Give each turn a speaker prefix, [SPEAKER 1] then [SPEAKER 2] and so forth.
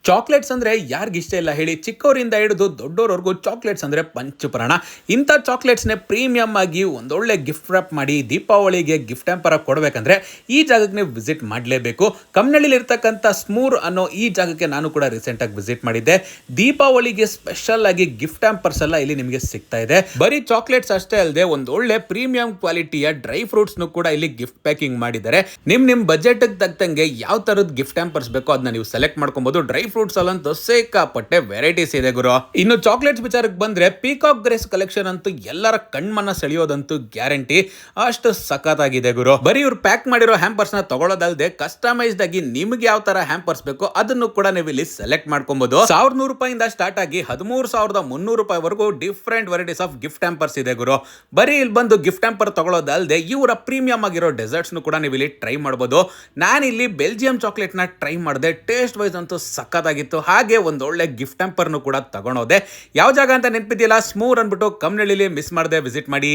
[SPEAKER 1] Chocolates ಅಂದ್ರೆ ಯಾರಿಗಿಷ್ಟ ಇಲ್ಲ ಹೇಳಿ. ಚಿಕ್ಕವರಿಂದ ಹಿಡಿದು ದೊಡ್ಡೋರವರೆಗೂ ಚಾಕ್ಲೇಟ್ಸ್ ಅಂದ್ರೆ ಪಂಚಪ್ರಾಣ. ಇಂಥ ಚಾಕ್ಲೇಟ್ಸ್ನೇ ಪ್ರೀಮಿಯಂ ಆಗಿ ಒಂದೊಳ್ಳೆ ಗಿಫ್ಟ್ ರ್ಯಾಪ್ ಮಾಡಿ ದೀಪಾವಳಿಗೆ ಗಿಫ್ಟ್ ಹ್ಯಾಂಪರ್ ಕೊಡಬೇಕಂದ್ರೆ ಈ ಜಾಗಕ್ಕೆ ನೀವು ವಿಸಿಟ್ ಮಾಡಲೇಬೇಕು. ಕಮ್ನಳ್ಳಿಲಿ ಇರ್ತಕ್ಕಂಥ ಸ್ಮೂರ್ ಅನ್ನೋ ಈ ಜಾಗಕ್ಕೆ ನಾನು ಕೂಡ ರೀಸೆಂಟ್ ಆಗಿ ವಿಸಿಟ್ ಮಾಡಿದ್ದೆ. ದೀಪಾವಳಿಗೆ ಸ್ಪೆಷಲ್ ಆಗಿ ಗಿಫ್ಟ್ ಹ್ಯಾಂಪರ್ಸ್ ಎಲ್ಲ ಇಲ್ಲಿ ನಿಮಗೆ ಸಿಗ್ತಾ ಇದೆ. ಬರೀ ಚಾಕ್ಲೇಟ್ಸ್ ಅಷ್ಟೇ ಅಲ್ಲದೆ ಒಂದೊಳ್ಳೆ ಪ್ರೀಮಿಯಂ ಕ್ವಾಲಿಟಿಯ ಡ್ರೈ ಫ್ರೂಟ್ಸ್ ಕೂಡ ಇಲ್ಲಿ ಗಿಫ್ಟ್ ಪ್ಯಾಕಿಂಗ್ ಮಾಡಿದ್ದಾರೆ. ನಿಮ್ ಬಜೆಟ್ ತಕ್ಕಂಗೆ ಯಾವ ತರದ ಗಿಫ್ಟ್ ಹ್ಯಾಂಪರ್ಸ್ ಬೇಕೋ ಅದನ್ನ ನೀವು ಸೆಲೆಕ್ಟ್ ಮಾಡ್ಕೊಬಹುದು. ಡ್ರೈ ಫ್ರೂಟ್ಸ್ ಅಲ್ಲಂತೂ ಸಿಕ್ಕಾಪಟ್ಟೆ ವೆರೈಟೀಸ್ ಇದೆ ಗುರು. ಇನ್ನು ಚಾಕ್ಲೇಟ್ಸ್ ವಿಚಾರಕ್ಕೆ ಬಂದ್ರೆ ಪೀಕಾಕ್ ಗ್ರೇಸ್ ಕಲೆಕ್ಷನ್ ಅಂತೂ ಎಲ್ಲರ ಕಣ್ಮನ ಸೆಳೆಯೋದಂತೂ ಗ್ಯಾರಂಟಿ. ಅಷ್ಟು ಸಖತ್ತಾಗಿದೆ ಗುರು. ಬರೀ ಇವ್ರು ಪ್ಯಾಕ್ ಮಾಡಿರೋ ಹ್ಯಾಂಪರ್ಸ್ ನ ತಗೊಳ್ಳೋದಲ್ಲದೆ ಕಸ್ಟಮೈಸ್ಡ್ ಆಗಿ ನಿಮ್ಗೆ ಯಾವ ತರ ಹ್ಯಾಂಪರ್ಸ್ ಬೇಕೋ ಅದನ್ನು ಕೂಡ ನೀವು ಇಲ್ಲಿ ಸೆಲೆಕ್ಟ್ ಮಾಡ್ಕೊಬಹುದು. 1100 ರೂಪಾಯಿಂದ ಸ್ಟಾರ್ಟ್ ಆಗಿ 13,300 ರೂಪಾಯಿವರೆಗೂ different varieties of gift hampers ಇದೆ ಗುರು. ಬರೀ ಇಲ್ಲಿ ಬಂದು ಗಿಫ್ಟ್ ಹ್ಯಾಂಪರ್ ತಗೊಳ್ಳೋದಲ್ಲದೆ ಇವರ ಪ್ರೀಮಿಯಂ ಆಗಿರೋ ಡೆಸರ್ಟ್ಸ್ ಕೂಡ ನೀವು ಇಲ್ಲಿ ಟ್ರೈ ಮಾಡಬಹುದು. ನಾನಿಲ್ಲಿ ಬೆಲ್ಜಿಯಂ ಚಾಕ್ಲೇಟ್ ನ ಟ್ರೈ ಮಾಡಿದೆ. ಟೇಸ್ಟ್ ವೈಸ್ ಅಂತೂ ಸಖತ್ತಾಗಿತ್ತು. ಹಾಗೆ ಒಂದೊಳ್ಳೆ ಗಿಫ್ಟ್ ಹ್ಯಾಂಪರ್ನು ಕೂಡ ತಗೊಂಡೋದೆ. ಯಾವ ಜಾಗ ಅಂತ ನೆನಪಿದೆಯಲ್ಲ, ಸ್ಮೂರ್ ಅಂದ್ಬಿಟ್ಟು ಕಮ್ನಳ್ಳಿಲಿ ಮಿಸ್ ಮಾಡದೆ ವಿಸಿಟ್ ಮಾಡಿ.